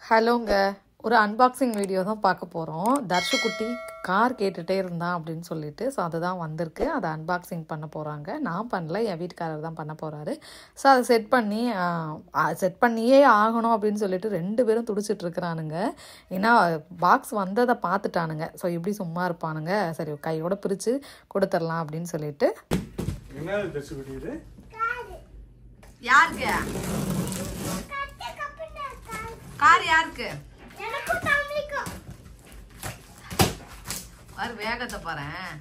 ஹலோங்க, ஒரு unboxing video தான் பார்க்க போகிறோம். தர்ஷுக்குட்டி கார் கேட்டுகிட்டே இருந்தான் அப்படின்னு சொல்லிட்டு, ஸோ அதுதான் வந்திருக்கு. அதை அன்பாக்சிங் பண்ண போகிறாங்க. நான் பண்ணல, என் வீட்டுக்காரர் தான் பண்ண போகிறாரு. ஸோ அதை செட் பண்ணியே ஆகணும் அப்படின்னு சொல்லிட்டு 2 பேரும் துடிச்சிட்ருக்குறானுங்க. ஏன்னா பாக்ஸ் வந்ததை பார்த்துட்டானுங்க. ஸோ இப்படி சும்மா இருப்பானுங்க. சரி கையோட பிரித்து கொடுத்துடலாம் அப்படின்னு சொல்லிட்டு. யாருக்கு கார் யாருக்கு வர வேகத்தை பாறேன்.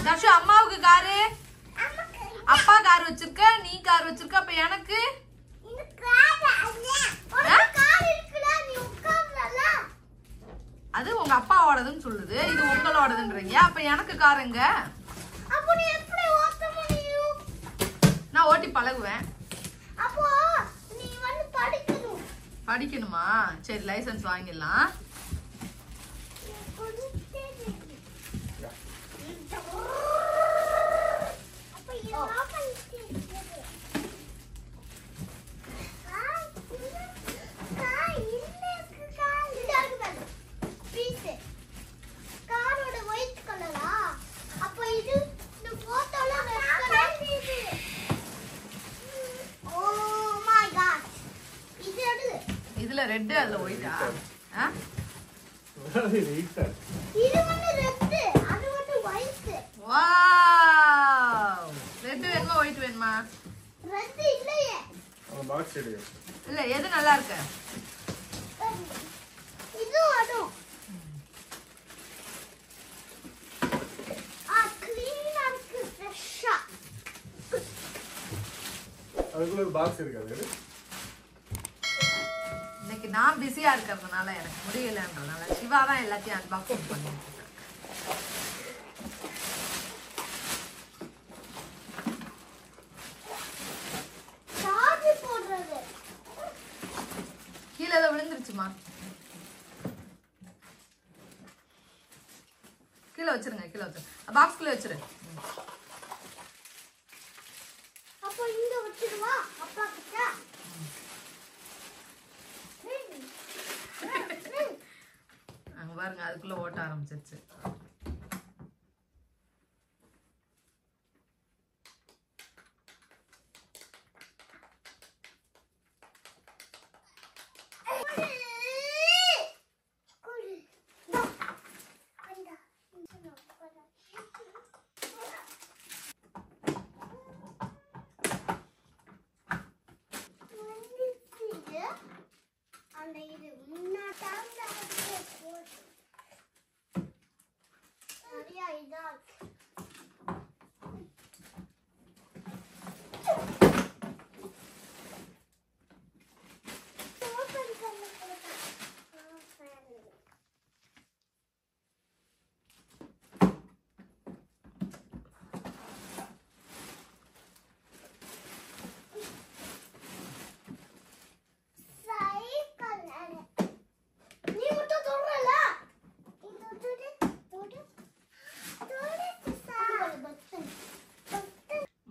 தர்ஷு அம்மாவுக்கு காரு, அப்பா கார் வச்சிருக்க, நீ கார் வச்சிருக்க. அப்ப எனக்கு அது உங்க அப்பாவோடதுன்னு சொல்லுது, இது உங்களோடதுன்றீங்க. அப்ப எனக்கு காருங்க, நான் ஓட்டி பழகுவேன். படிக்கணுமா? சரி லைசன்ஸ் வாங்கிடலாம். இதுல ரெட், அதுல ஒயிட்டா? இது வந்து ரெட், அது வந்து ஒயிட். வாவ்! ரெட் வேணுமா ஒயிட் வேணுமா? ரெட் இல்லையே. பாக்ஸ் எடு. இல்ல, எது நல்லா இருக்கு? இது அதுவும். க்ளீனா இருக்கு, ஃப்ரெஷ்ஷா. அதுக்குள்ள ஒரு பாக்ஸ் இருக்கு, அது இன்னைக்கு நான் பிஸியா இருக்கிறதுனால எனக்கு முடியலன்றதுனால சிவா தான் எல்லாத்தையும் அன்பாக்சிங் பண்ணிட்டு இருக்காங்க. கீழே ஏதோ விழுந்துருச்சுமா, கீழே வச்சிருங்க, கீழே வச்சிரு, பாக்ஸ் கீழே வச்சிரு. அப்போ இங்க வச்சிருவா அப்பா கிட்ட. அங்க பாருங்க, அதுக்குள்ள ஓட்ட ஆரம்பிச்சிருச்சு.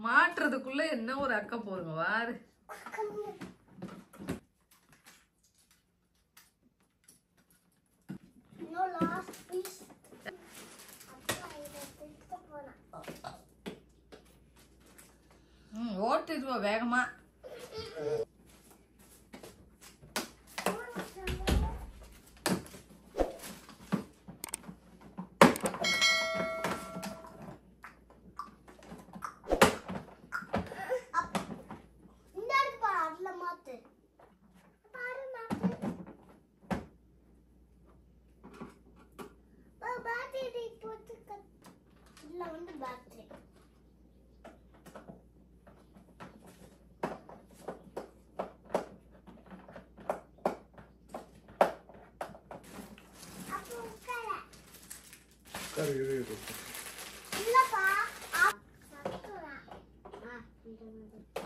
மாட்டுறதுக்குள்ள என்ன ஒரு அக்க போதுங்க வாரு. ஓட்டிடுவா வேகமா.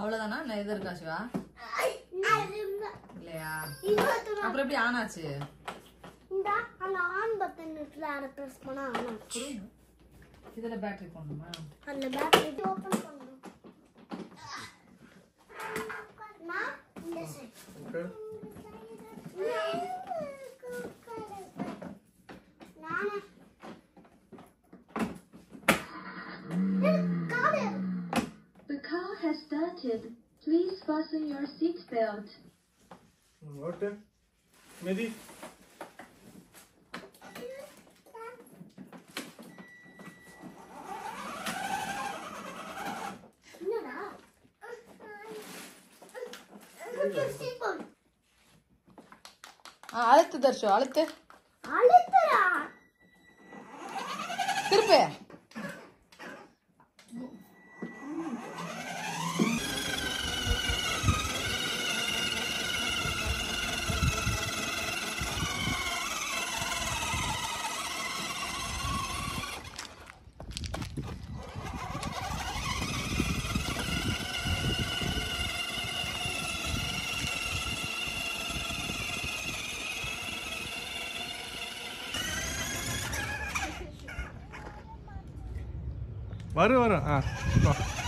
அவ்வளவுதானா? நான் எது இருக்கா சிவா? இல்லையா? அப்புறம் எப்படி ஆன் ஆச்சு? இதுல பேட்டரி போடணுமா? அதுல பேட்டரி ஓபன் பண்ணணும். Okay. The car has started. Please fasten your seatbelt. Okay. Mehdi. அழுத்து தர்ஷு அழுத்து திருப்பி வரும் வரும்